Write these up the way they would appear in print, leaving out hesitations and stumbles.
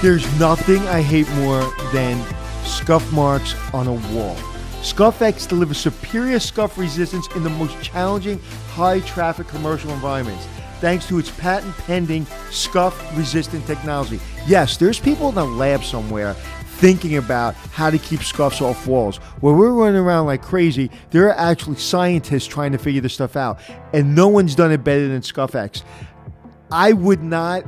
There's nothing I hate more than scuff marks on a wall. ScuffX delivers superior scuff resistance in the most challenging, high-traffic commercial environments, thanks to its patent-pending scuff-resistant technology. Yes, there's people in a lab somewhere thinking about how to keep scuffs off walls. Where we're running around like crazy, there are actually scientists trying to figure this stuff out, and no one's done it better than ScuffX. I would not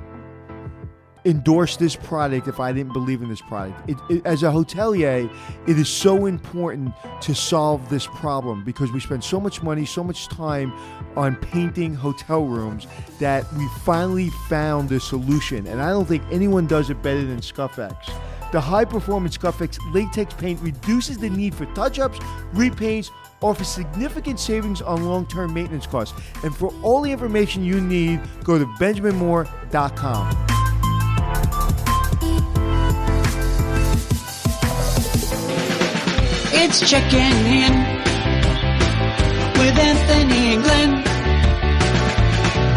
endorse this product if I didn't believe in this product. As a hotelier, it is so important to solve this problem because we spend so much money, so much time on painting hotel rooms that we finally found the solution. And I don't think anyone does it better than ScuffX. The high-performance ScuffX latex paint reduces the need for touch-ups, repaints, offers significant savings on long-term maintenance costs. And for all the information you need, go to benjaminmoore.com. It's checking in with Anthony and Glenn,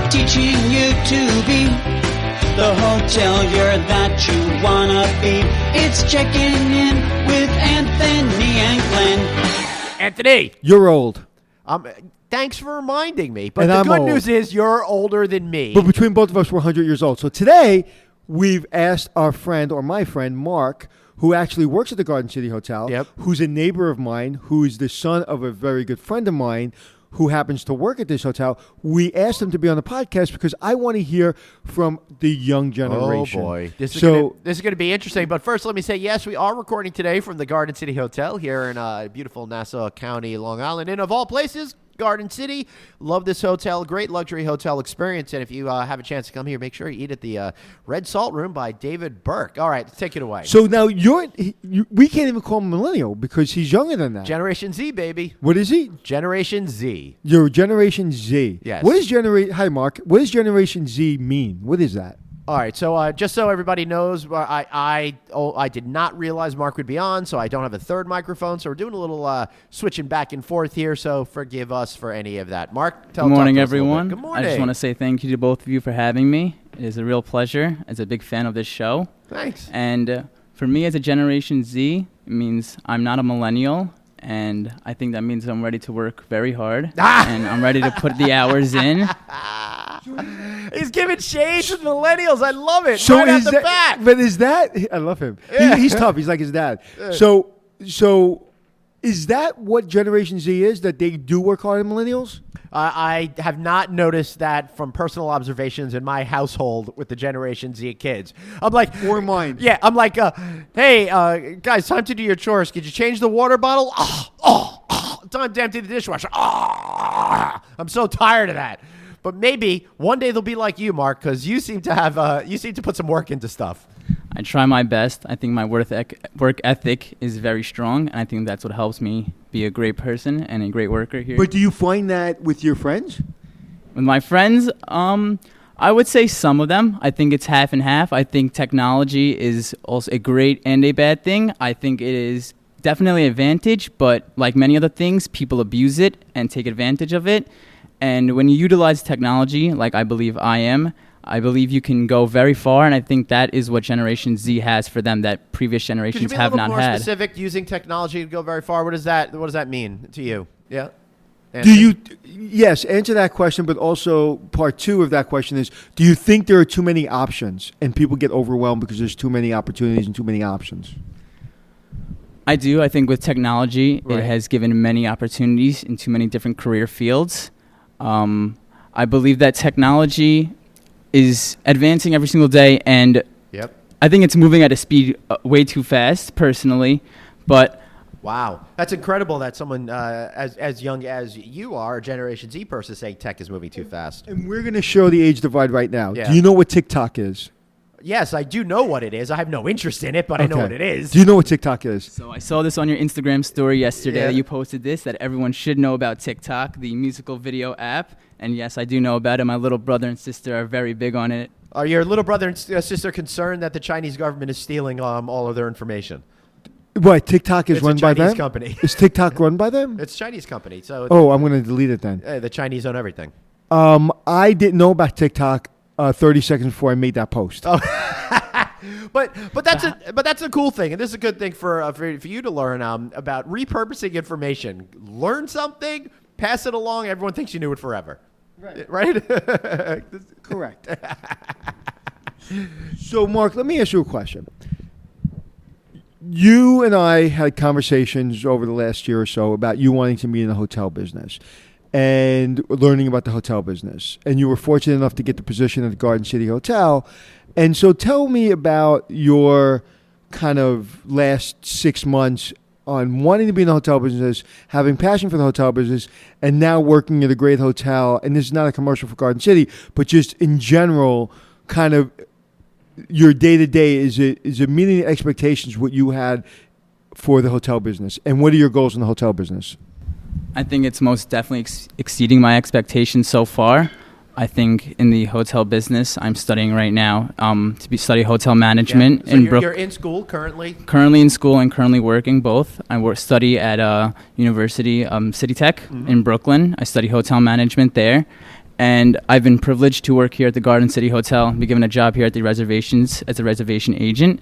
teaching you to be the hotelier that you wanna be. It's checking in with Anthony and Glenn. Anthony, You're old. thanks for reminding me. But And the I'm good old. news is you're older than me. But between both of us, we're 100 years old. So today, we've asked our friend, or my friend, Mark, who actually works at the Garden City Hotel, Yep. who's a neighbor of mine, who is the son of a very good friend of mine, who happens to work at this hotel. We asked him to be on the podcast because I want to hear from the young generation. Oh, boy. This is going to be interesting. But first, let me say, yes, we are recording today from the Garden City Hotel here in beautiful Nassau County, Long Island. And of all places, Garden City. Love this hotel. Great luxury hotel experience. And if you have a chance to come here, make sure you eat at the Red Salt Room by David Burke. All right, take it away. So now we can't even call him millennial because he's younger than that. Generation Z, baby. What is he? Generation Z. You're Generation Z. Yes. What is Hi, Mark. What does Generation Z mean? What is that? All right, so just so everybody knows, I did not realize Mark would be on, so I don't have a third microphone. So we're doing a little switching back and forth here. So forgive us for any of that. Mark, Good morning, talk to us a little everyone. bit. Good morning. I just want to say thank you to both of you for having me. It is a real pleasure as a big fan of this show. Thanks. And for me, as a Generation Z, it means I'm not a millennial. And I think that means I'm ready to work very hard. And I'm ready to put the hours in. He's giving shade to millennials. I love it. So right is out the that, back. But is that? I love him. Yeah. He's tough. He's like his dad. So is that what Generation Z is? That they do work hard than millennials? I have not noticed that from personal observations in my household with the Generation Z kids. I'm like, Or mine. Yeah, I'm like, hey, guys, time to do your chores. Could you change the water bottle? Time to empty the dishwasher. I'm so tired of that. But maybe one day they'll be like you, Mark, because you seem to have you seem to put some work into stuff. I try my best. I think my work ethic is very strong. And I think that's what helps me be a great person and a great worker here. But do you find that with your friends? With my friends, I would say some of them. I think it's half and half. I think technology is also a great and a bad thing. I think it is definitely an advantage, but like many other things, people abuse it and take advantage of it. And when you utilize technology, like I believe I believe you can go very far, and I think that is what Generation Z has for them that previous generations have not Could you be a little more had. specific, using technology to go very far? What does that mean to you? Yeah. Do you? Yes, answer that question. But also, part two of that question is: do you think there are too many options and people get overwhelmed because there's too many opportunities and too many options? I do. I think with technology, Right. it has given many opportunities in too many different career fields. I believe that technology is advancing every single day, and Yep. I think it's moving at a speed way too fast, personally. But Wow, that's incredible that someone as young as you are, a Generation Z person, saying tech is moving too fast. And we're going to show the age divide right now. Yeah. Do you know what TikTok is? Yes, I do know what it is. I have no interest in it, but I know what it is. Do you know what TikTok is? so I saw this on your Instagram story yesterday. Yeah. That you posted this, that everyone should know about TikTok, the musical video app. And yes, I do know about it. My little brother and sister are very big on it. Are your little brother and sister concerned that the Chinese government is stealing all of their information? What, TikTok is It's run a by Chinese them? company. Is TikTok run by them? It's a Chinese company, so Oh, I'm going to delete it then. the Chinese own everything. I didn't know about TikTok 30 seconds before I made that post. Oh. But that's a cool thing, and this is a good thing for you to learn about repurposing information. Learn something, pass it along. Everyone thinks you knew it forever, right? Correct. So, Mark, let me ask you a question. You and I had conversations over the last year or so about you wanting to be in the hotel business and learning about the hotel business. And you were fortunate enough to get the position at the Garden City Hotel. And so tell me about your kind of last 6 months on wanting to be in the hotel business, having passion for the hotel business, and now working at a great hotel. And this is not a commercial for Garden City, but just in general, kind of your day-to-day. Is it meeting the expectations what you had for the hotel business? And what are your goals in the hotel business? I think it's most definitely exceeding my expectations so far. I think in the hotel business, I'm studying right now to study hotel management. So you're in school currently? Currently in school and currently working both. I study at University City Tech in Brooklyn. I study hotel management there. And I've been privileged to work here at the Garden City Hotel, be given a job here at the reservations as a reservation agent.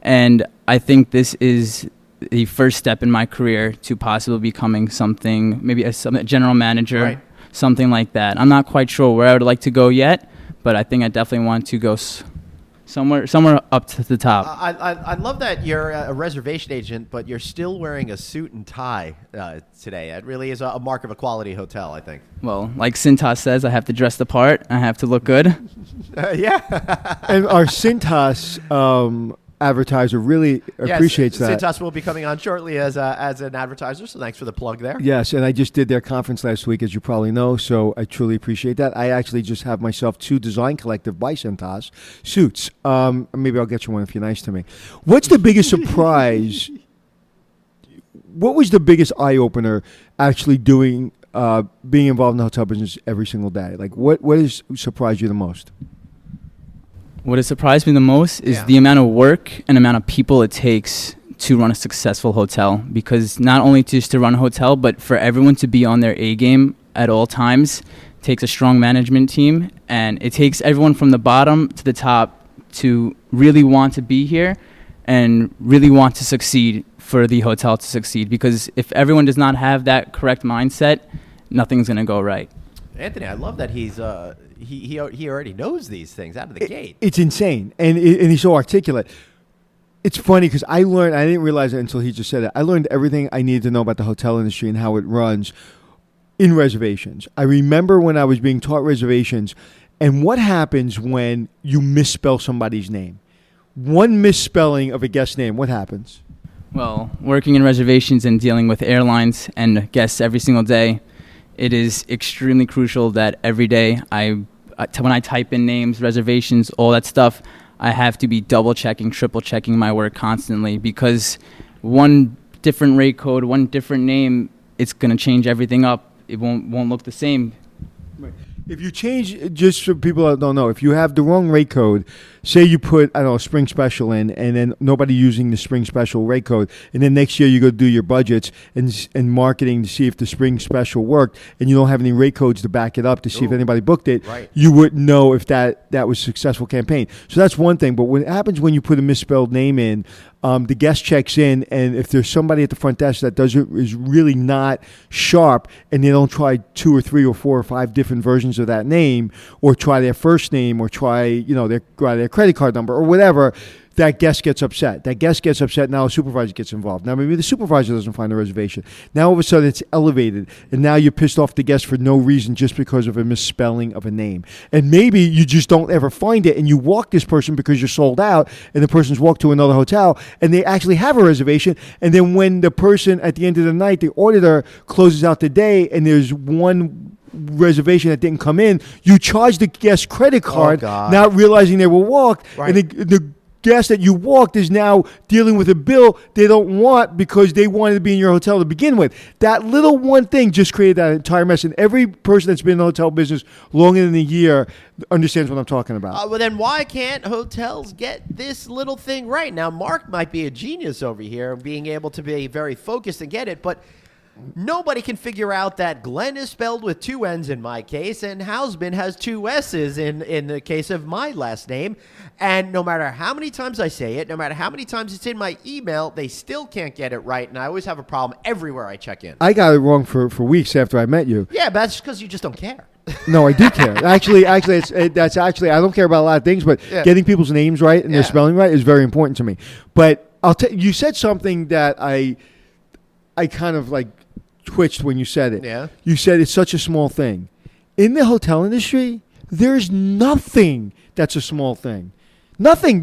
And I think this is the first step in my career to possibly becoming something, maybe a general manager, right, something like that. I'm not quite sure where I would like to go yet, but I think I definitely want to go somewhere up to the top. I love that you're a reservation agent, but you're still wearing a suit and tie today. It really is a mark of a quality hotel, I think. Well, like Cintas says, I have to dress the part. I have to look good. Yeah. And our Cintas advertiser really appreciates that. Cintas will be coming on shortly as an advertiser, so thanks for the plug there. Yes, and I just did their conference last week, as you probably know, so I truly appreciate that. I actually just have myself 2 Design Collective by Cintas suits. Maybe I'll get you one if you're nice to me. What's the biggest surprise? What was the biggest eye-opener actually being involved in the hotel business every single day? Like, what has surprised you the most? What has surprised me the most is the amount of work and amount of people it takes to run a successful hotel. Because not only just to run a hotel, but for everyone to be on their A game at all times takes a strong management team. And it takes everyone from the bottom to the top to really want to be here and really want to succeed for the hotel to succeed. Because if everyone does not have that correct mindset, nothing's going to go right. Anthony, I love that he's he already knows these things out of the gate. It's insane, and he's so articulate. It's funny because I didn't realize it until he just said it. I learned everything I needed to know about the hotel industry and how it runs in reservations. I remember when I was being taught reservations and what happens when you misspell somebody's name. One misspelling of a guest name, what happens? Well, working in reservations and dealing with airlines and guests every single day, it is extremely crucial that every day when I type in names, reservations, all that stuff, I have to be double-checking, triple-checking my work constantly because one different rate code, one different name, it's going to change everything up. It won't look the same. Right. If you change, just for people that don't know, if you have the wrong rate code, say you put, I don't know, a spring special in, and then nobody using the spring special rate code, and then next year you go do your budgets and marketing to see if the spring special worked, and you don't have any rate codes to back it up to see if anybody booked it, right, you wouldn't know if that was a successful campaign. So that's one thing. But what happens when you put a misspelled name in, the guest checks in, and if there's somebody at the front desk that is really not sharp, and they don't try 2 or 3 or 4 or 5 different versions of that name, or try their first name, or try their credit card number or whatever, that guest gets upset. That guest gets upset. Now a supervisor gets involved. Now maybe the supervisor doesn't find the reservation. Now all of a sudden it's elevated, and now you're pissed off the guest for no reason just because of a misspelling of a name. And maybe you just don't ever find it, and you walk this person because you're sold out, and the person's walked to another hotel, and they actually have a reservation. And then when the person at the end of the night, the auditor closes out the day, and there's one reservation that didn't come in, you charge the guest credit card, not realizing they were walked, right, and the guest that you walked is now dealing with a bill they don't want because they wanted to be in your hotel to begin with. That little one thing just created that entire mess. And every person that's been in the hotel business longer than a year understands what I'm talking about. Well, then why can't hotels get this little thing right? Now, Mark might be a genius over here, being able to be very focused and get it, but nobody can figure out that Glenn is spelled with 2 N's in my case, and Haussman has 2 S's in the case of my last name. And no matter how many times I say it, no matter how many times it's in my email, they still can't get it right, and I always have a problem everywhere I check in. I got it wrong for weeks after I met you. Yeah, but that's because you just don't care. No, I do care. Actually, I don't care about a lot of things, but getting people's names right and their spelling right is very important to me. But you said something that I kind of like twitched when you said it. Yeah. You said it's such a small thing. In the hotel industry, there's nothing that's a small thing. Nothing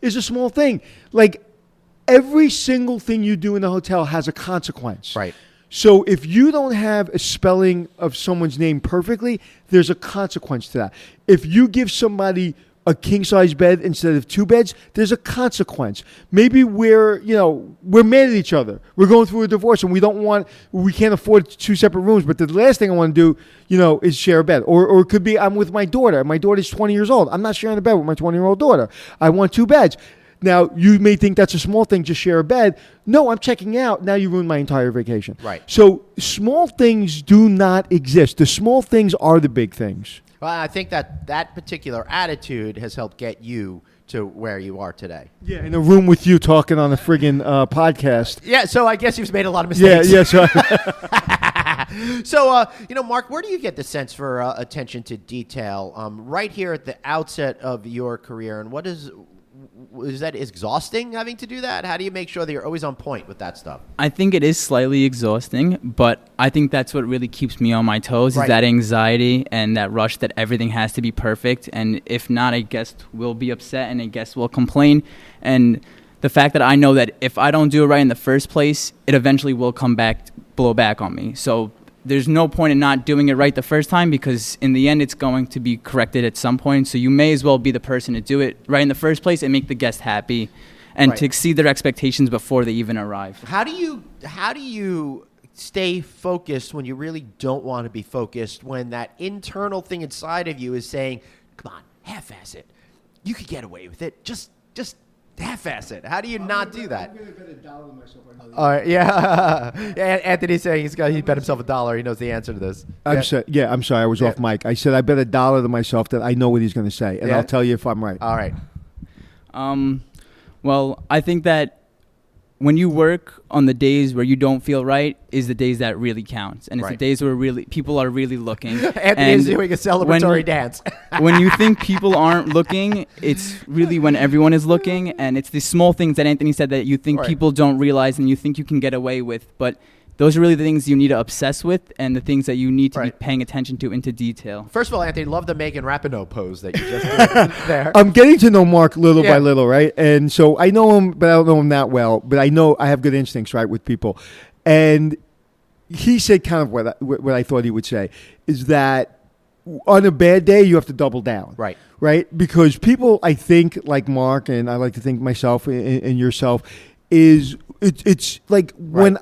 is a small thing. Like every single thing you do in the hotel has a consequence. Right. So if you don't have a spelling of someone's name perfectly, there's a consequence to that. If you give somebody a king-size bed instead of 2 beds, there's a consequence. Maybe we're mad at each other. We're going through a divorce and we can't afford 2 separate rooms, but the last thing I want to do, is share a bed. Or it could be I'm with my daughter. My daughter's 20 years old. I'm not sharing a bed with my 20-year-old daughter. I want 2 beds. Now, you may think that's a small thing, just share a bed. No, I'm checking out. Now you ruined my entire vacation. Right. So small things do not exist. The small things are the big things. Well, I think that particular attitude has helped get you to where you are today. Yeah, in a room with you talking on a friggin' podcast. Yeah, so I guess you've made a lot of mistakes. Yeah. So, Mark, where do you get the sense for attention to detail right here at the outset of your career? And is that exhausting having to do that? How do you make sure that you're always on point with that stuff? I think it is slightly exhausting, but I think that's what really keeps me on my toes is that anxiety and that rush that everything has to be perfect. And if not, a guest will be upset and a guest will complain. And the fact that I know that if I don't do it right in the first place, it eventually will blow back on me. So there's no point in not doing it right the first time because in the end it's going to be corrected at some point. So you may as well be the person to do it right in the first place and make the guest happy and to exceed their expectations before they even arrive. How do you stay focused when you really don't want to be focused, when that internal thing inside of you is saying, come on, half-ass it. You could get away with it. Just half-ass it. How do you not do that? I'm going to bet $1 on myself. All right, yeah. Anthony's saying he bet himself $1. He knows the answer to this. I'm sorry. I was off mic. I said I bet $1 to myself that I know what he's going to say, and I'll tell you if I'm right. All right. Well, I think that when you work on the days where you don't feel right is the days that really counts. And it's the days where really people are really looking. Anthony's doing a celebratory dance. When you think people aren't looking, it's really when everyone is looking. And it's the small things that Anthony said that you think people don't realize and you think you can get away with. But those are really the things you need to obsess with and the things that you need to be paying attention to into detail. First of all, Anthony, love the Megan Rapinoe pose that you just did there. I'm getting to know Mark little by little, right? And so I know him, but I don't know him that well. But I know I have good instincts, right, with people. And he said kind of what I thought he would say, is that on a bad day, you have to double down. Right. Right? Because people, I think, like Mark, and I like to think myself and yourself, it's like when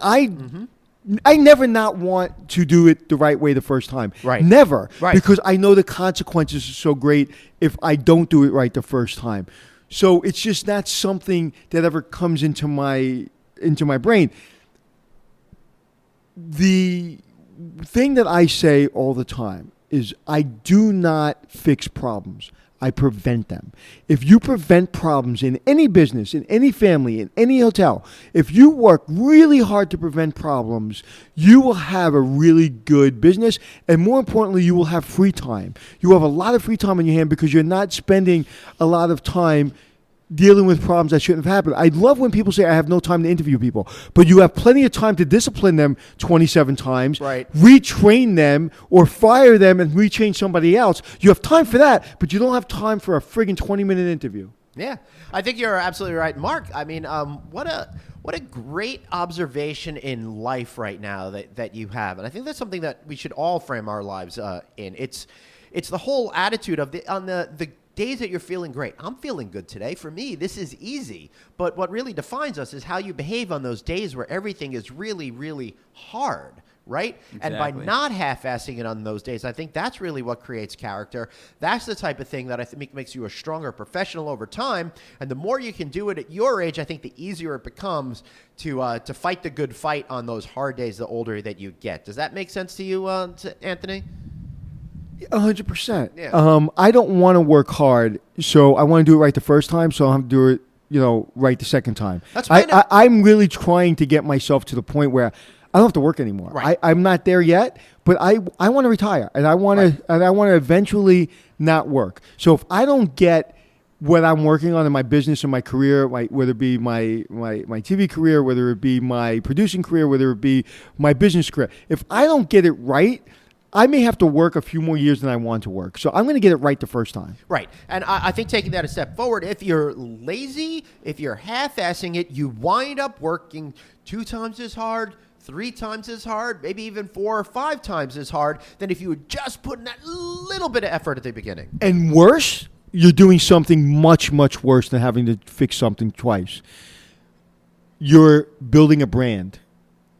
I never not want to do it the right way the first time. Right. Never. Right. Because I know the consequences are so great if I don't do it right the first time. So it's just not something that ever comes into my brain. The thing that I say all the time is I do not fix problems. I prevent them. If you prevent problems in any business, in any family, in any hotel, if you work really hard to prevent problems, you will have a really good business. And more importantly, you will have free time. You have a lot of free time on your hand because you're not spending a lot of time dealing with problems that shouldn't have happened. I love when people say, I have no time to interview people. But you have plenty of time to discipline them 27 times, retrain them, or fire them and retrain somebody else. You have time for that, but you don't have time for a friggin' 20-minute interview. Yeah, I think you're absolutely right. Mark, I mean, what a great observation in life right now that you have. And I think that's something that we should all frame our lives in. It's the whole attitude of the days that you're feeling great. I'm feeling good today. For me, this is easy. But what really defines us is how you behave on those days where everything is really, really hard. Right? Exactly. And by not half-assing it on those days, I think that's really what creates character. That's the type of thing that I think makes you a stronger professional over time. And the more you can do it at your age, I think the easier it becomes to fight the good fight on those hard days the older that you get. Does that make sense to you, Anthony? 100%. Yeah. I don't want to work hard, so I want to do it right the first time, so I'll have to do it, right the second time. That's fine. I'm really trying to get myself to the point where I don't have to work anymore. Right. I'm not there yet, but I want to retire, and I want to eventually not work. So if I don't get what I'm working on in my business and my career, whether it be my TV career, whether it be my producing career, whether it be my business career, if I don't get it right, I may have to work a few more years than I want to work. So I'm going to get it right the first time. Right. And I think taking that a step forward, if you're lazy, if you're half-assing it, you wind up working 2 times as hard, 3 times as hard, maybe even 4 or 5 times as hard than if you would just put in that little bit of effort at the beginning. And worse, you're doing something much, much worse than having to fix something twice. You're building a brand,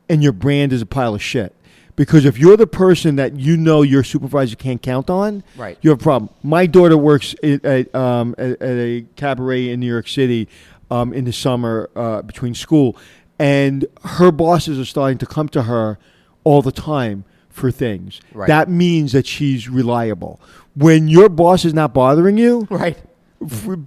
and your brand is a pile of shit. Because if you're the person that your supervisor can't count on, right, you have a problem. My daughter works at a cabaret in New York City in the summer between school, and her bosses are starting to come to her all the time for things. Right. That means that she's reliable. When your boss is not bothering you, right,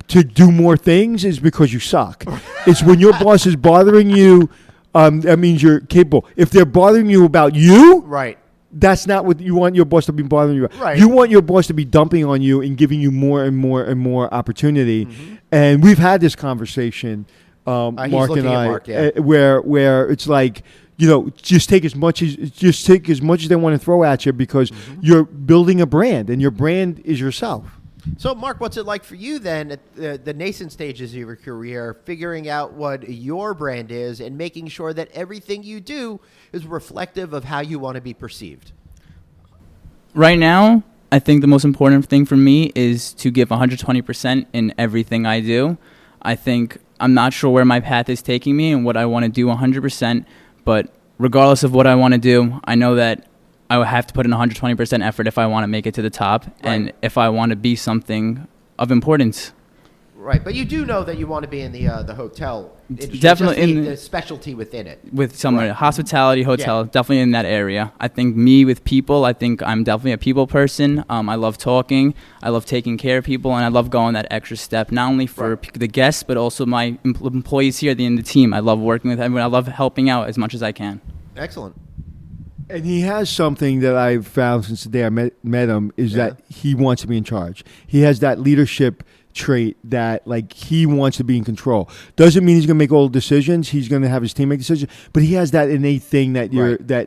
to do more things is because you suck. It's when your boss is bothering you. That means you're capable. If they're bothering you about you, right, that's not what you want your boss to be bothering you about. Right. You want your boss to be dumping on you and giving you more and more and more opportunity. Mm-hmm. And we've had this conversation, Mark and I, Mark, yeah. where it's like, just take as much as they want to throw at you because you're building a brand, and your brand is yourself. So, Mark, what's it like for you then at the nascent stages of your career, figuring out what your brand is and making sure that everything you do is reflective of how you want to be perceived? Right now, I think the most important thing for me is to give 120% in everything I do. I think I'm not sure where my path is taking me and what I want to do 100%, but regardless of what I want to do, I know that I would have to put in 120% effort if I want to make it to the top, right, and if I want to be something of importance. Right, but you do know that you want to be in the hotel industry. Definitely in the specialty within it. With some right, hospitality, hotel, definitely in that area. I think me with people, I think I'm definitely a people person. I love talking, I love taking care of people, and I love going that extra step, not only for the guests, but also my employees here in the team. I love working with everyone. I love helping out as much as I can. Excellent. And he has something that I've found since the day I met him is that he wants to be in charge. He has that leadership trait that, he wants to be in control. Doesn't mean he's going to make all the decisions. He's going to have his team make decisions. But he has that innate thing that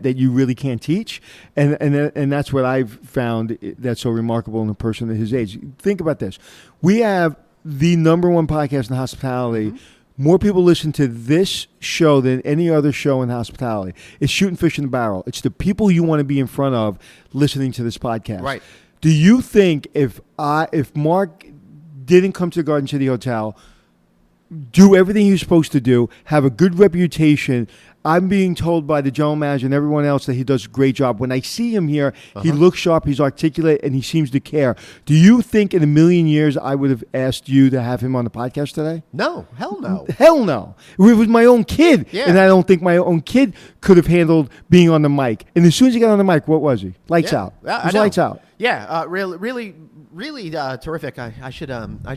that you really can't teach. And that's what I've found that's so remarkable in a person at his age. Think about this. We have the #1 podcast in hospitality. Mm-hmm. More people listen to this show than any other show in hospitality. It's shooting fish in the barrel. It's the people you want to be in front of listening to this podcast. Right. Do you think if Mark didn't come to the Garden City Hotel, do everything he was supposed to do, have a good reputation, I'm being told by the general manager and everyone else that he does a great job. When I see him here, he looks sharp, he's articulate, and he seems to care. Do you think in a million years I would have asked you to have him on the podcast today? No. Hell no. Hell no. It was my own kid, and I don't think my own kid could have handled being on the mic. And as soon as he got on the mic, what was he? Lights out. It was lights out. Yeah, really terrific. I should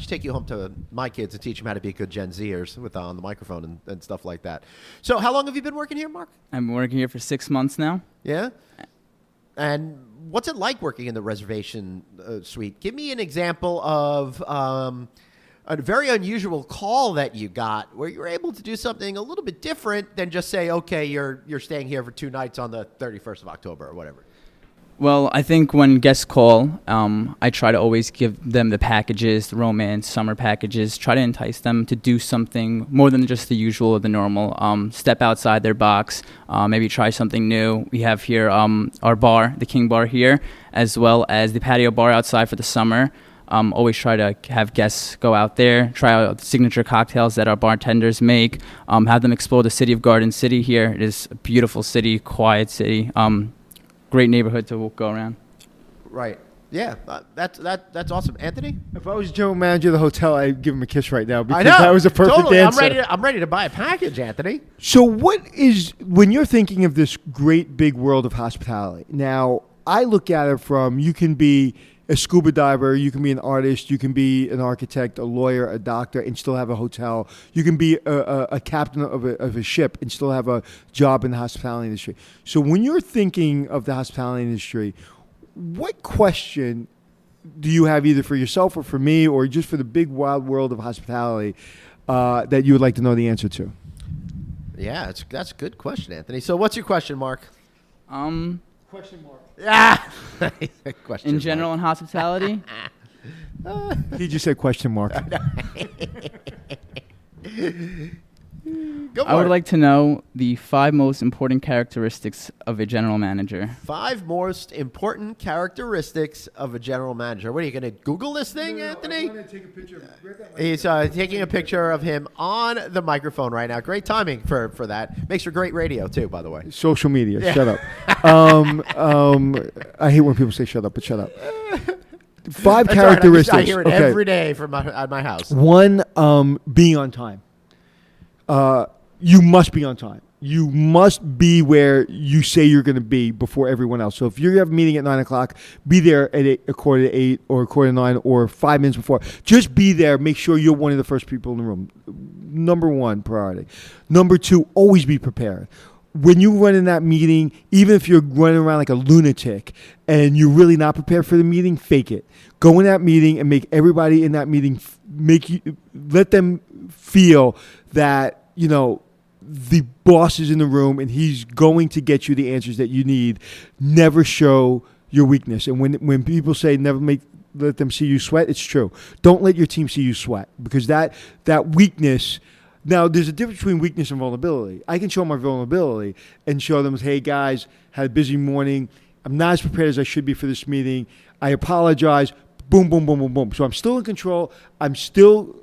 take you home to my kids and teach them how to be good Gen Zers with on the microphone and stuff like that. So how long have you been working here, Mark? I've been working here for 6 months now. Yeah? And what's it like working in the reservation suite? Give me an example of a very unusual call that you got where you were able to do something a little bit different than just say, okay, you're staying here for 2 nights on the 31st of October or whatever. Well, I think when guests call, I try to always give them the packages, the romance, summer packages, try to entice them to do something more than just the usual or the normal, step outside their box, maybe try something new. We have here our bar, the King Bar here, as well as the patio bar outside for the summer. Always try to have guests go out there, try out the signature cocktails that our bartenders make, have them explore the city of Garden City here. It is a beautiful city, quiet city, great neighborhood to go around. Right. Yeah, that's awesome. Anthony? If I was general manager of the hotel, I'd give him a kiss right now because I know. that was a perfect totally. answer. I'm ready to buy a package, Anthony. So when you're thinking of this great big world of hospitality, now I look at it from, you can be a scuba diver, you can be an artist, you can be an architect, a lawyer, a doctor, and still have a hotel. You can be a captain of a ship and still have a job in the hospitality industry. So when you're thinking of the hospitality industry, what question do you have either for yourself or for me or just for the big wild world of hospitality that you would like to know the answer to? Yeah, that's a good question, Anthony. So what's your question, Mark? Question mark. Yeah. Question In general, in hospitality, He just said question mark. Go for I would it. like to know the 5 most important characteristics of a general manager. 5 most important characteristics of a general manager. What are you going to Google this thing, Anthony? He's taking a picture of him on the microphone right now. Great timing for that. Makes for great radio, too, by the way. Social media. Shut up. I hate when people say shut up, but shut up. 5 That's characteristics. all right. I hear it Okay. every day from at my house. 1, being on time. You must be on time. You must be where you say you're going to be before everyone else. So if you have a meeting at 9 o'clock, be there at 8:45 or 8:45 or 5 minutes before. Just be there. Make sure you're one of the first people in the room. Number 1 priority. Number 2, always be prepared. When you run in that meeting, even if you're running around like a lunatic and you're really not prepared for the meeting, fake it. Go in that meeting and make everybody in that meeting, let them feel that, the boss is in the room and he's going to get you the answers that you need. Never show your weakness. And when people say let them see you sweat, it's true. Don't let your team see you sweat because that weakness. Now, there's a difference between weakness and vulnerability. I can show my vulnerability and show them, hey, guys, had a busy morning. I'm not as prepared as I should be for this meeting. I apologize. Boom, boom, boom, boom, boom. So I'm still in control. I still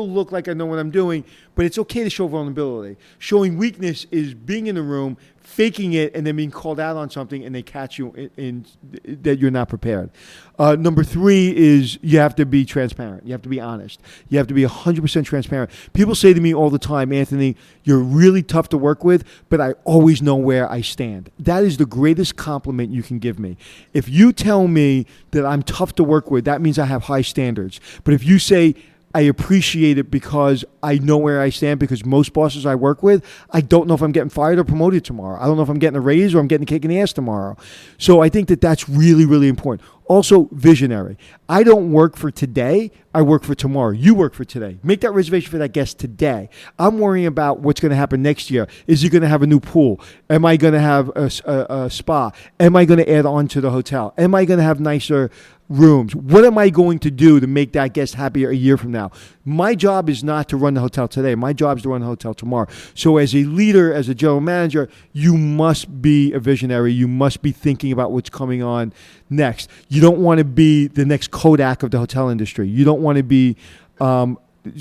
look like I know what I'm doing, but it's okay to show vulnerability. Showing weakness is being in the room, faking it, and then being called out on something, and they catch you in that you're not prepared. Number 3 is you have to be transparent. You have to be honest. You have to be 100% transparent. People say to me all the time, Anthony, you're really tough to work with, but I always know where I stand. That is the greatest compliment you can give me. If you tell me that I'm tough to work with, that means I have high standards. But if you say, I appreciate it because I know where I stand, because most bosses I work with, I don't know if I'm getting fired or promoted tomorrow. I don't know if I'm getting a raise or I'm getting a kick in the ass tomorrow. So I think that that's really, really important. Also, visionary. I don't work for today. I work for tomorrow. You work for today. Make that reservation for that guest today. I'm worrying about what's going to happen next year. Is he going to have a new pool? Am I going to have a spa? Am I going to add on to the hotel? Am I going to have nicer rooms? What am I going to do to make that guest happier a year from now? My job is not to run the hotel today. My job is to run the hotel tomorrow. So as a leader, as a general manager, you must be a visionary. You must be thinking about what's coming on next. You don't want to be the next Kodak of the hotel industry. You don't want to be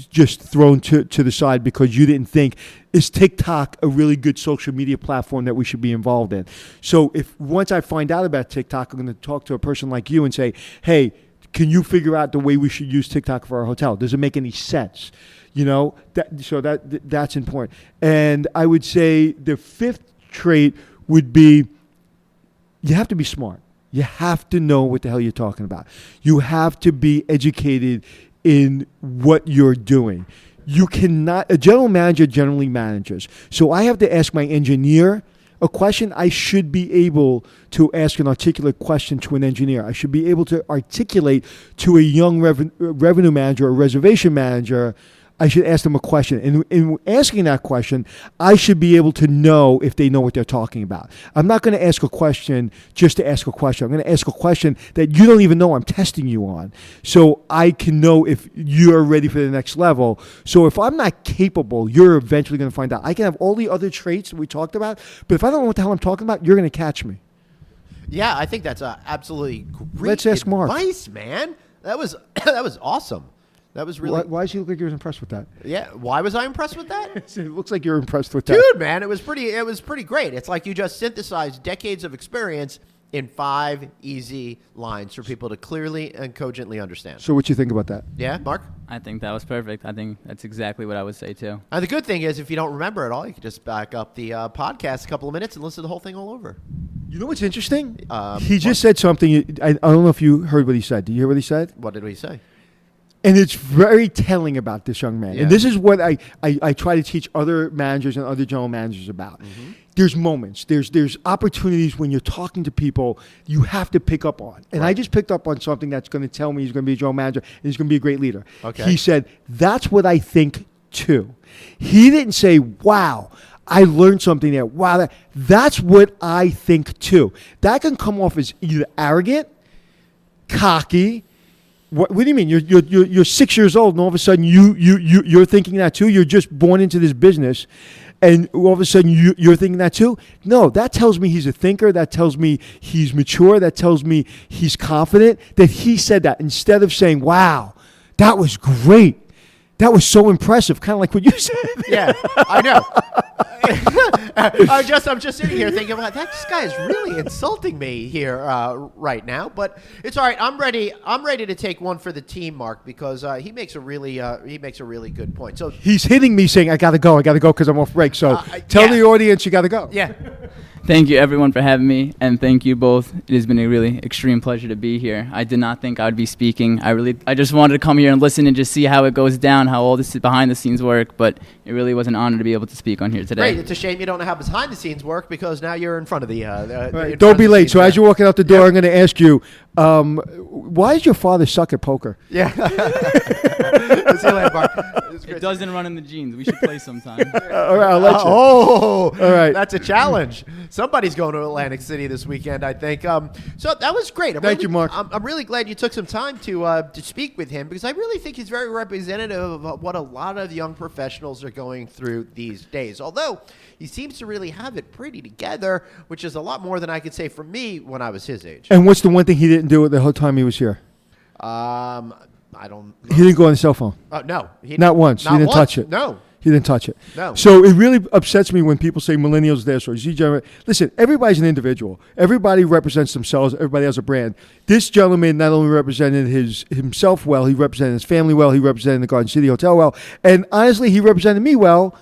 just thrown to the side because you didn't think, is TikTok a really good social media platform that we should be involved in? So if once I find out about TikTok, I'm going to talk to a person like you and say, hey, can you figure out the way we should use TikTok for our hotel? Does it make any sense? That's important. And I would say the 5th trait would be you have to be smart. You have to know what the hell you're talking about. You have to be educated in what you're doing. You cannot, a general manager generally manages. So I have to ask my engineer a question. I should be able to ask an articulate question to an engineer. I should be able to articulate to a young revenue manager or reservation manager. I should ask them a question. And in asking that question, I should be able to know if they know what they're talking about. I'm not going to ask a question just to ask a question. I'm going to ask a question that you don't even know I'm testing you on. So I can know if you're ready for the next level. So if I'm not capable, you're eventually going to find out. I can have all the other traits that we talked about, but if I don't know what the hell I'm talking about, you're going to catch me. Yeah, I think that's absolutely great Let's ask Mark. advice, man. That was that was awesome. That was really. Why does he look like you was impressed with that? Yeah. Why was I impressed with that? It looks like you're impressed with that. Dude, man, it was pretty great. It's like you just synthesized decades of experience in 5 easy lines for people to clearly and cogently understand. So what you think about that? Yeah, Mark? I think that was perfect. I think that's exactly what I would say too. And the good thing is, if you don't remember it all, you can just back up the podcast a couple of minutes and listen to the whole thing all over. You know what's interesting? What? He just said something. I don't know if you heard what he said. Did you hear what he said? What did we say? And it's very telling about this young man. Yeah. And this is what I try to teach other managers and other general managers about. Mm-hmm. There's moments, there's opportunities when you're talking to people you have to pick up on. And I just picked up on something that's going to tell me he's going to be a general manager and he's going to be a great leader. Okay. He said, that's what I think too. He didn't say, wow, I learned something there. Wow, that's what I think too. That can come off as either arrogant, cocky. What do you mean? You're 6 years old and all of a sudden you're thinking that too? You're just born into this business and all of a sudden you're thinking that too? No, that tells me he's a thinker. That tells me he's mature. That tells me he's confident that he said that instead of saying, wow, that was great. That was so impressive, kind of like what you said. Yeah, I know. I'm just sitting here thinking, well, this guy is really insulting me here right now. But it's all right. I'm ready. I'm ready to take one for the team, Mark, because he makes a really good point. So he's hitting me saying, I got to go because I'm off break. So tell the audience you got to go. Yeah. Thank you, everyone, for having me, and thank you both. It has been a really extreme pleasure to be here. I did not think I would be speaking. I just wanted to come here and listen and just see how it goes down, how all this behind-the-scenes work, but it really was an honor to be able to speak on here today. Great. It's a shame you don't know how behind-the-scenes work because now you're in front of the right. Don't be late. So as you're walking out the door, I'm going to ask you, why does your father suck at poker? Yeah. See you later, Mark. It doesn't run in the genes. We should play sometime. All right, I'll let you. All right. That's a challenge. Somebody's going to Atlantic City this weekend, I think. So that was great. Thank you, Mark. I'm really glad you took some time to speak with him because I really think he's very representative of what a lot of young professionals are going through these days. Although he seems to really have it pretty together, which is a lot more than I could say for me when I was his age. And what's the one thing he didn't do the whole time he was here? I don't. He didn't go on his cell phone. No, not once. He didn't touch it. No. He didn't touch it. No. So it really upsets me when people say millennials this or Z generation. Listen, everybody's an individual. Everybody represents themselves. Everybody has a brand. This gentleman not only represented himself well, he represented his family well, he represented the Garden City Hotel well, and honestly, he represented me well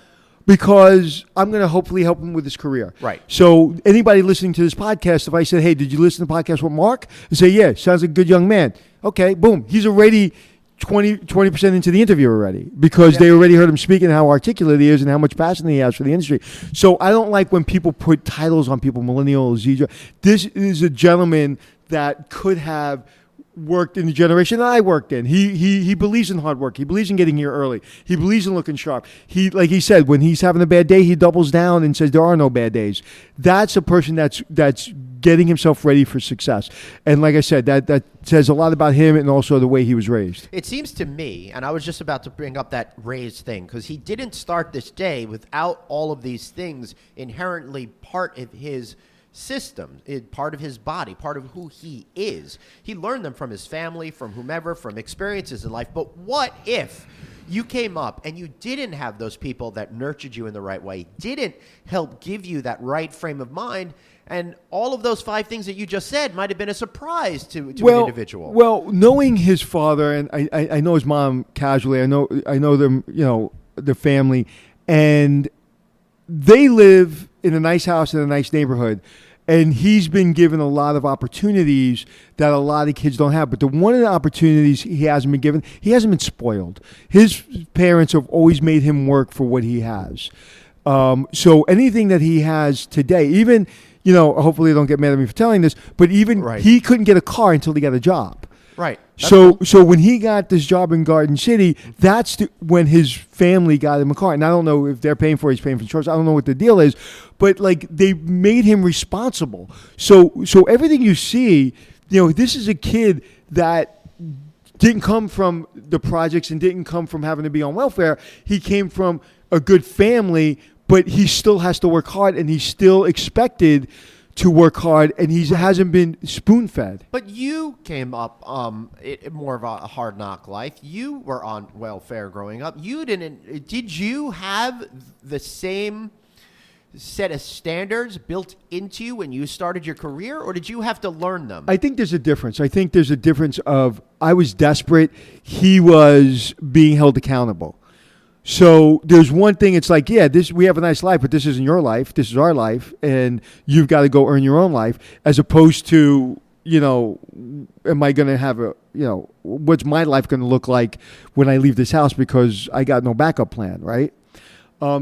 because I'm going to hopefully help him with his career. Right. So anybody listening to this podcast, if I said, hey, did you listen to the podcast with Mark? And say, yeah, sounds like a good young man. Okay, boom. He's already 20% into the interview already because they already heard him speak and how articulate he is and how much passion he has for the industry. So I don't like when people put titles on people, millennial, Z. This is a gentleman that could have worked in the generation that I worked in. He believes in hard work. He believes in getting here early. He believes in looking sharp. He, like he said, when he's having a bad day, he doubles down and says there are no bad days. That's a person that's getting himself ready for success. And like I said, that says a lot about him and also the way he was raised. It seems to me, and I was just about to bring up that raised thing, because he didn't start this day without all of these things inherently part of his system, part of his body, part of who he is. He learned them from his family, from whomever, from experiences in life. But what if you came up and you didn't have those people that nurtured you in the right way, didn't help give you that right frame of mind, and all of those 5 things that you just said might have been a surprise to an individual? Well, knowing his father, and I know his mom casually, I know them, the family, and they live in a nice house in a nice neighborhood. And he's been given a lot of opportunities that a lot of kids don't have. But one of the opportunities he hasn't been given, he hasn't been spoiled. His parents have always made him work for what he has. So anything that he has today, even, hopefully they don't get mad at me for telling this, but even he couldn't get a car until he got a job. Right. So when he got this job in Garden City, that's when his family got him a car. And I don't know if they're paying for it, he's paying for insurance. I don't know what the deal is. But, they made him responsible. So everything you see, this is a kid that didn't come from the projects and didn't come from having to be on welfare. He came from a good family, but he still has to work hard, and he's still expected to work hard, and he hasn't been spoon-fed. But you came up more of a hard knock life. You were on welfare growing up. You didn't. Did you have the same set of standards built into you when you started your career, or did you have to learn them? I think there's a difference. I think there's a difference of I was desperate. He was being held accountable. So there's one thing, it's like, yeah, we have a nice life, but this isn't your life. This is our life, and you've got to go earn your own life, as opposed to, am I going to have what's my life going to look like when I leave this house because I got no backup plan, right?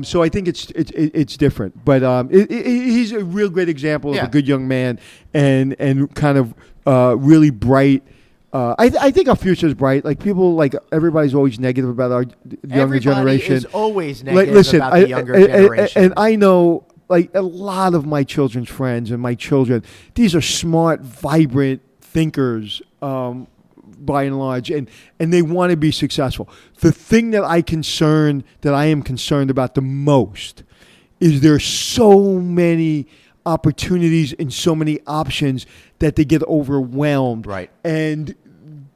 So I think it's different. But he's a real great example of a good young man and kind of really bright. I think our future is bright. Like everybody's always negative about our younger generation. Everybody is always negative about the younger generation. And I know, like a lot of my children's friends and my children, these are smart, vibrant thinkers, by and large, and they want to be successful. The thing that I am concerned about the most is there's so many opportunities and so many options that they get overwhelmed. Right. And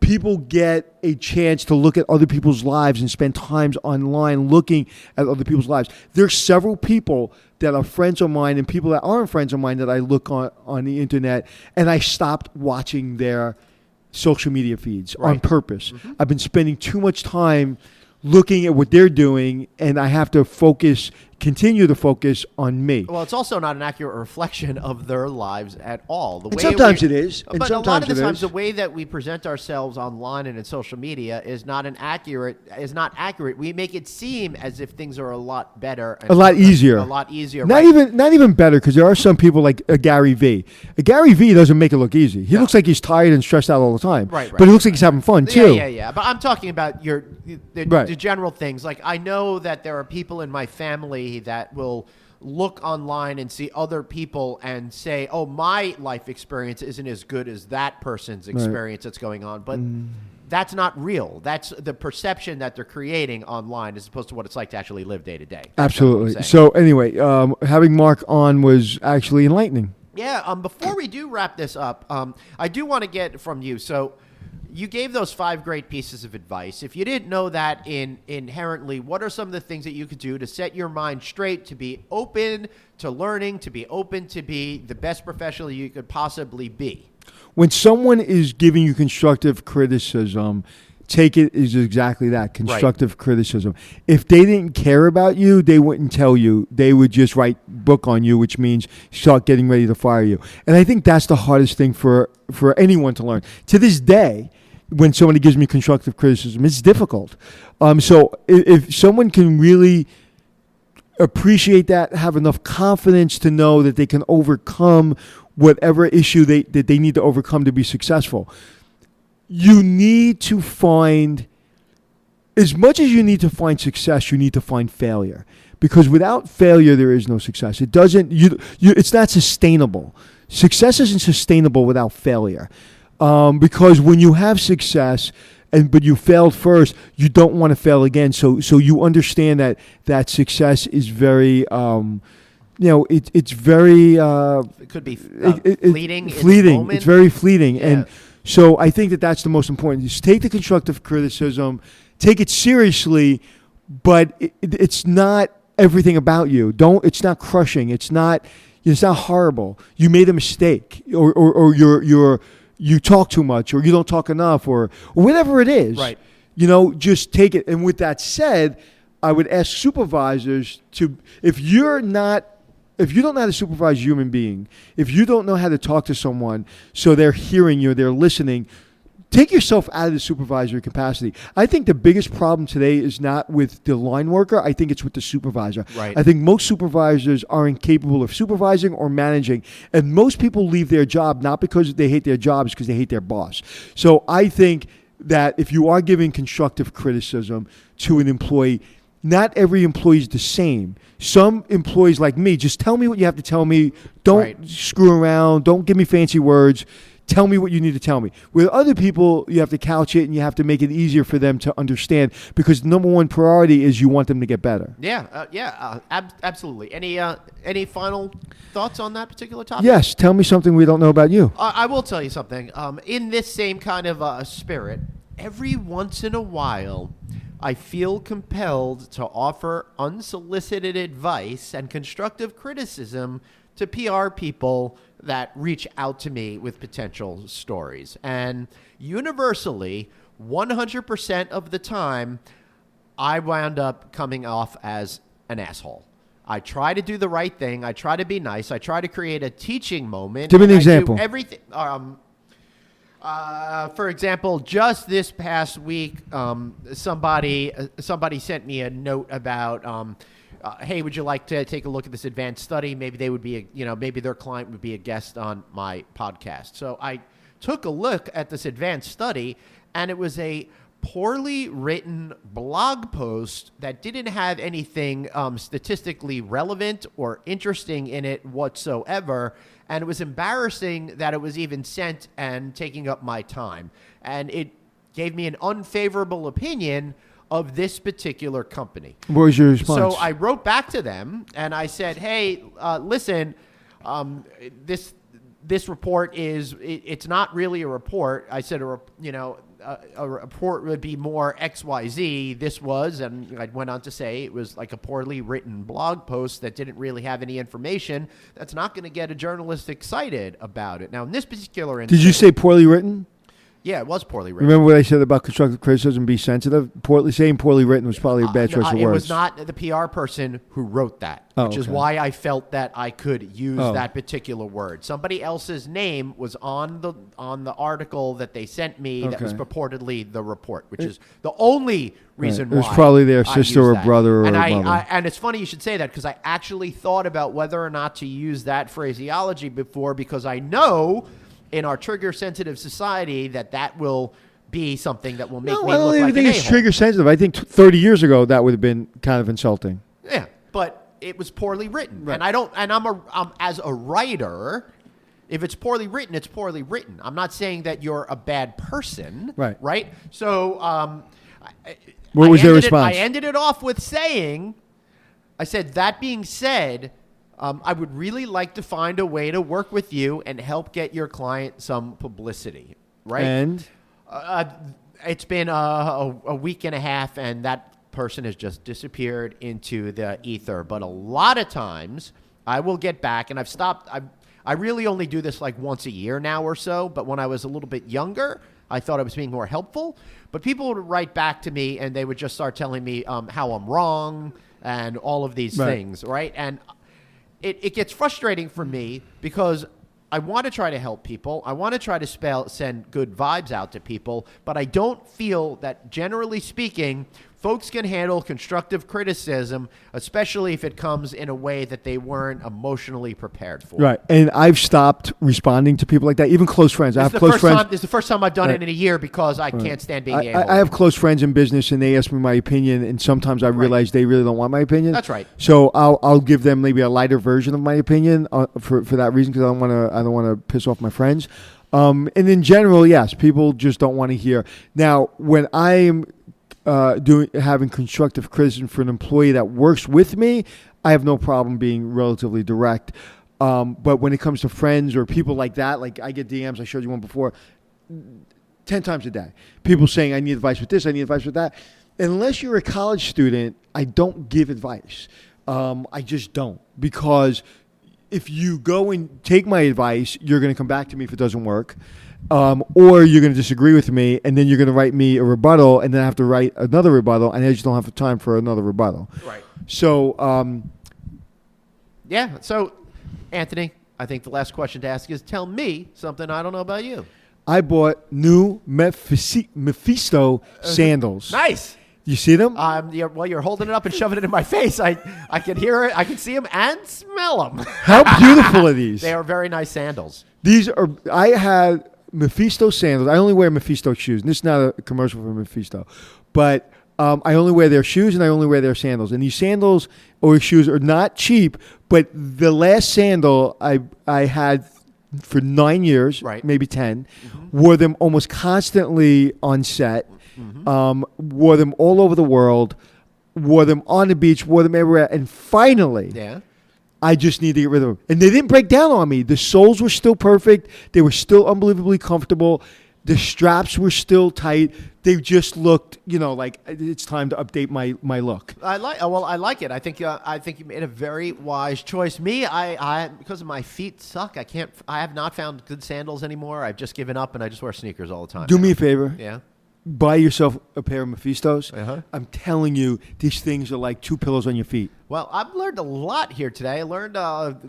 people get a chance to look at other people's lives and spend times online looking at other people's lives. There's several people that are friends of mine and people that aren't friends of mine that I look on the internet, and I stopped watching their social media feeds on purpose. Mm-hmm. I've been spending too much time looking at what they're doing, and I have to continue to focus on me. Well, it's also not an accurate reflection of their lives at all. And sometimes it is. But a lot of the times, the way that we present ourselves online and in social media is not accurate. We make it seem as if things are a lot better, a lot easier. Not even better, because there are some people like Gary Vee. Gary Vee doesn't make it look easy. He looks like he's tired and stressed out all the time. Right. But he looks like he's having fun too. Yeah. But I'm talking about the general things. Like, I know that there are people in my family that will look online and see other people and say, oh, my life experience isn't as good as that person's experience that's going on. But that's not real. That's the perception that they're creating online as opposed to what it's like to actually live day to day. Absolutely. So anyway, having Mark on was actually enlightening. Yeah. Before we do wrap this up, I do want to get from you. So you gave those 5 great pieces of advice. If you didn't know that inherently, what are some of the things that you could do to set your mind straight, to be open to learning, to be open to be the best professional you could possibly be? When someone is giving you constructive criticism, take it as exactly that, constructive criticism. If they didn't care about you, they wouldn't tell you. They would just write book on you, which means start getting ready to fire you. And I think that's the hardest thing for anyone to learn. To this day, when somebody gives me constructive criticism, it's difficult. So if someone can really appreciate that, have enough confidence to know that they can overcome whatever issue that they need to overcome to be successful, you need to find, as much as you need to find success, you need to find failure. Because without failure, there is no success. It doesn't. It's not sustainable. Success isn't sustainable without failure. Because when you have success, but you failed first, you don't want to fail again. So you understand that success is very, it's very. It could be fleeting. Fleeting. It's very fleeting, yeah. And so I think that's the most important. Just take the constructive criticism, take it seriously, but it's not everything about you. It's not crushing. It's not horrible. You made a mistake, or you talk too much, or you don't talk enough, or whatever it is. Right. Just take it. And with that said, I would ask supervisors if you don't know how to supervise a human being, if you don't know how to talk to someone so they're hearing you, they're listening, take yourself out of the supervisory capacity. I think the biggest problem today is not with the line worker. I think it's with the supervisor. Right. I think most supervisors are incapable of supervising or managing, and most people leave their job not because they hate their jobs, because they hate their boss. So I think that if you are giving constructive criticism to an employee, not every employee is the same. Some employees, like me, just tell me what you have to tell me. Don't screw around. Don't give me fancy words. tell me what you need to tell me. With other people, you have to couch it and you have to make it easier for them to understand, because the number one priority is you want them to get better. Absolutely. Any final thoughts on that particular topic? Yes, tell me something we don't know about you. I will tell you something. In this same kind of spirit, every once in a while, I feel compelled to offer unsolicited advice and constructive criticism to PR people that reach out to me with potential stories. And universally, 100% of the time, I wound up coming off as an asshole. I try to do the right thing. I try to be nice. I try to create a teaching moment. Give me an example. Everything. For example, just this past week, somebody sent me a note about, hey, would you like to take a look at this advanced study? Maybe they would be, maybe their client would be a guest on my podcast. So I took a look at this advanced study, and it was a poorly written blog post that didn't have anything statistically relevant or interesting in it whatsoever. And it was embarrassing that it was even sent and taking up my time. And it gave me an unfavorable opinion of this particular company. What was your response? So I wrote back to them and I said, hey, listen, this report it's not really a report. I said, a report would be more XYZ. This was, and I went on to say it was like a poorly written blog post that didn't really have any information. That's not going to get a journalist excited about it. Now, in this particular instance, did you say poorly written? Yeah, it was poorly written. Remember what I said about constructive criticism, be sensitive? Saying poorly written was probably a bad choice of words. It was not the PR person who wrote that, which is why I felt that I could use that particular word. Somebody else's name was on the article that they sent me that was purportedly the report, which is the only reason why. It was probably their sister or brother or mother. And it's funny you should say that, because I actually thought about whether or not to use that phraseology before, because I know in our trigger-sensitive society that will be something that will make me look like an a-hole. I don't even think it's trigger-sensitive. I think 30 years ago that would have been kind of insulting. Yeah, but it was poorly written, right. And I'm as a writer, if it's poorly written, it's poorly written. I'm not saying that you're a bad person, right? So, what was their response? I ended it off with saying, I said, that being said, I would really like to find a way to work with you and help get your client some publicity, right? And it's been a week and a half, and that person has just disappeared into the ether. But a lot of times, I will get back, and I've stopped. I really only do this like once a year now or so, but when I was a little bit younger, I thought I was being more helpful. But people would write back to me, and they would just start telling me how I'm wrong and all of these things, right? And it gets frustrating for me, because I want to try to help people. I want to try to send good vibes out to people, but I don't feel that, generally speaking, folks can handle constructive criticism, especially if it comes in a way that they weren't emotionally prepared for. Right. And I've stopped responding to people like that, even close friends. I have close friends. It's the first time I've done it in a year, because I can't stand being able. I have close friends in business, and they ask me my opinion, and sometimes I realize they really don't want my opinion. That's right. So I'll give them maybe a lighter version of my opinion for that reason, because I don't want to piss off my friends. And in general, yes, people just don't want to hear. Now, when I'm having constructive criticism for an employee that works with me, I have no problem being relatively direct. But when it comes to friends or people like that, like I get DMs, I showed you one before, 10 times a day. People saying, I need advice with this, I need advice with that. Unless you're a college student, I don't give advice. I just don't. Because if you go and take my advice, you're going to come back to me if it doesn't work. Or you're going to disagree with me, and then you're going to write me a rebuttal, and then I have to write another rebuttal, and I just don't have time for another rebuttal. Right. So, yeah. So, Anthony, I think the last question to ask is, tell me something I don't know about you. I bought new Mephisto sandals. Nice. You see them? You're holding it up and shoving it in my face. I can hear it. I can see them and smell them. How beautiful are these? They are very nice sandals. I had Mephisto sandals. I only wear Mephisto shoes. And this is not a commercial for Mephisto. But I only wear their shoes, and I only wear their sandals. And these sandals or shoes are not cheap, but the last sandal I had for 9 years, Right. maybe 10. Wore them almost constantly on set. Wore them all over the world. Wore them on the beach. Wore them everywhere. And finally, Yeah. I just need to get rid of them. And they didn't break down on me. The soles were still perfect. They were still unbelievably comfortable. The straps were still tight. They just looked, like it's time to update my look. I like it. I think you made a very wise choice. Me, I because of my feet suck. I have not found good sandals anymore. I've just given up and I just wear sneakers all the time. Do me a favor. Yeah. Buy yourself a pair of Mephistos. Uh-huh. I'm telling you, these things are like 2 pillows on your feet. Well, I've learned a lot here today. I learned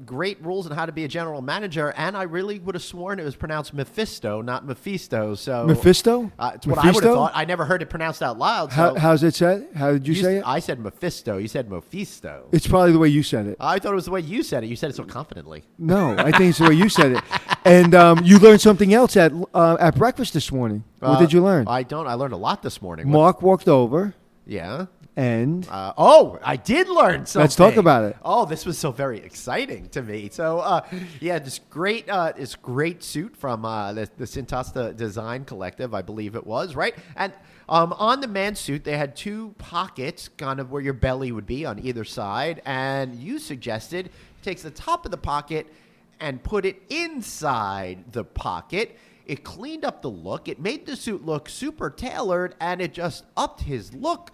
great rules on how to be a general manager, and I really would have sworn it was pronounced Mephisto, not Mephisto. So Mephisto? It's what I would have thought. I never heard it pronounced out loud. So How's it said? How did you say it? I said Mephisto. You said Mephisto. It's probably the way you said it. I thought it was the way you said it. You said it so confidently. No, I think it's the way you said it. And you learned something else at breakfast this morning. What did you learn? I learned a lot this morning. Mark walked over Yeah. and I did learn something. Let's talk about it. Oh, this was so very exciting to me. So, this great suit from the Sintasta Design Collective, I believe it was, right? And on the man's suit, they had 2 pockets, kind of where your belly would be on either side. And you suggested takes the top of the pocket and put it inside the pocket. It cleaned up the look. It made the suit look super tailored, and it just upped his look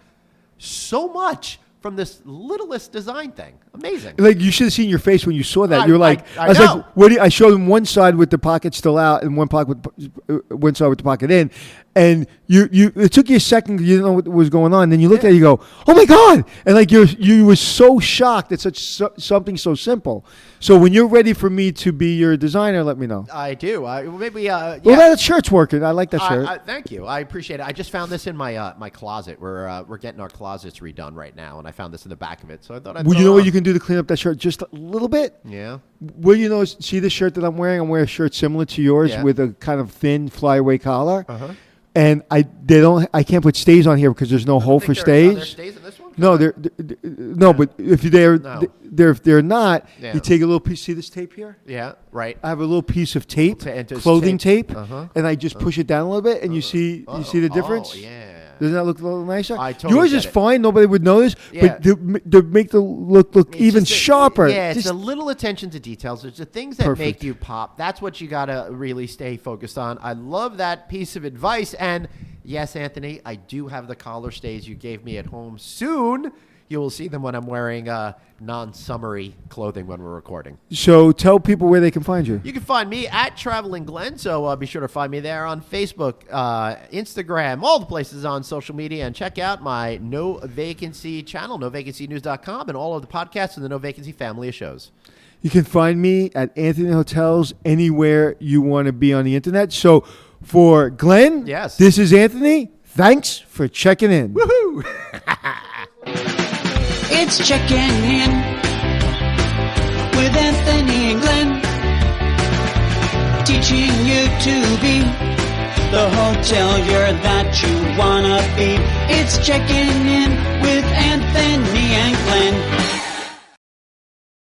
so much from this littlest design thing. Amazing. like you should have seen your face when you saw that. You were like, I was know. like, what do you, I showed him one side with the pocket still out and one side with the pocket in, and you it took you a second. You didn't know what was going on. Then you looked at it, you go, oh my god, and like you were so shocked at something so simple. So when you're ready for me to be your designer, let me know. I do. Maybe. Yeah. Well, that shirt's working. I like that shirt. Thank you. I appreciate it. I just found this in my my closet. We're getting our closets redone right now, and I found this in the back of it. So I thought I'd. Well, throw you know it what on. you can do to clean up that shirt just a little bit? Yeah. Well, see the shirt that I'm wearing? I'm wearing a shirt similar to yours Yeah. with a kind of thin flyaway collar. Uh-huh. And I can't put stays on here because there's no hole for Are stays. there stays in this one? No, no, but if they're not, Yeah. you take a little piece. See this tape here? Yeah. Right. I have a little piece of tape, And just clothing tape, Uh-huh. and I just push it down a little bit, and you see the difference. Oh, yeah. Doesn't that look a little nicer? I totally Yours get is it. fine. Nobody would notice. Yeah. But to make the look It's even just sharper. Yeah, it's Just- the little attention to details. There's the things that Perfect. make you pop. That's what you got to really stay focused on. I love that piece of advice. And yes, Anthony, I do have the collar stays you gave me at home. Soon you will see them when I'm wearing non-summery clothing when we're recording. So tell people where they can find you. You can find me at Traveling Glenn, so be sure to find me there on Facebook, Instagram, all the places on social media, and check out my No Vacancy channel, novacancynews.com, and all of the podcasts in the No Vacancy family of shows. You can find me at Anthony Hotels anywhere you want to be on the internet. So for Glenn, Yes. this is Anthony. Thanks for checking in. Woohoo! It's checking in with Anthony and Glenn, teaching you to be the hotelier that you wanna be. It's checking in with Anthony and Glenn.